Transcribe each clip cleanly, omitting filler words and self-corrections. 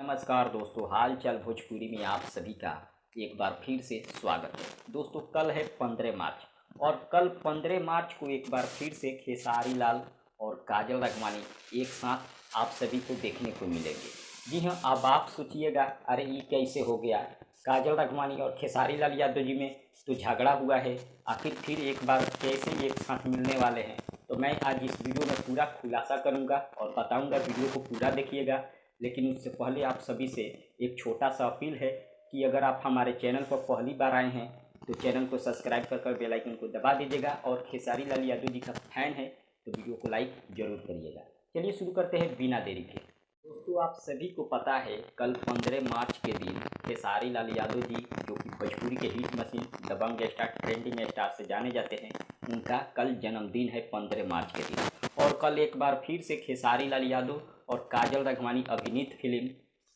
नमस्कार दोस्तों, हाल चाल भोजपुरी में आप सभी का एक बार फिर से स्वागत है। दोस्तों कल है 15 मार्च और कल 15 मार्च को एक बार फिर से खेसारी लाल और काजल राघवानी एक साथ आप सभी को देखने को मिलेंगे। जी हाँ, अब आप सोचिएगा अरे ये कैसे हो गया, काजल राघवानी और खेसारी लाल यादव जी में तो झगड़ा हुआ है, आखिर फिर एक बार कैसे एक साथ मिलने वाले हैं। तो मैं आज इस वीडियो में पूरा खुलासा करूंगा और बताऊंगा, वीडियो को पूरा देखिएगा। लेकिन उससे पहले आप सभी से एक छोटा सा अपील है कि अगर आप हमारे चैनल पर पहली बार आए हैं तो चैनल को सब्सक्राइब कर बेल आइकन को दबा दीजिएगा, और खेसारी लाल यादव जी का फैन है तो वीडियो को लाइक जरूर करिएगा। चलिए शुरू करते हैं बिना देरी के। दोस्तों आप सभी को पता है कल 15 मार्च के दिन खेसारी लाल यादव जी, जो कि भोजपुरी के हिट मशीन दबंग स्टार ट्रेंडिंग स्टार से जाने जाते हैं, उनका कल जन्मदिन है 15 मार्च के दिन। और कल एक बार फिर से खेसारी लाल यादव और काजल राघवानी अभिनीत फिल्म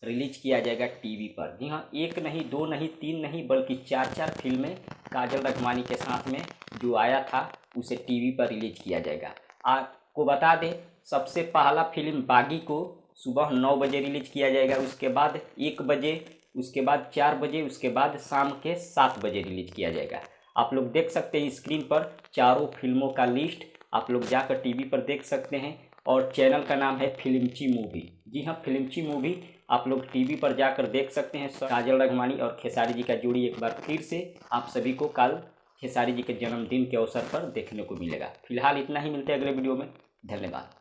रिलीज किया जाएगा टीवी पर। जी हाँ, एक नहीं, दो नहीं, तीन नहीं, बल्कि चार फिल्में काजल राघवानी के साथ में जो आया था उसे टीवी पर रिलीज किया जाएगा। आपको बता दें, सबसे पहला फिल्म बागी को सुबह 9 बजे रिलीज किया जाएगा, उसके बाद 1 बजे, उसके बाद 4 बजे, उसके बाद शाम के 7 बजे रिलीज किया जाएगा। आप लोग देख सकते हैं स्क्रीन पर चारों फिल्मों का लिस्ट, आप लोग जाकर टीवी पर देख सकते हैं। और चैनल का नाम है फिल्मची मूवी। जी हाँ, फिल्मची मूवी आप लोग टीवी पर जाकर देख सकते हैं। काजल राघवानी और खेसारी जी का जोड़ी एक बार फिर से आप सभी को कल खेसारी जी के जन्मदिन के अवसर पर देखने को मिलेगा। फिलहाल इतना ही, मिलते हैं अगले वीडियो में। धन्यवाद।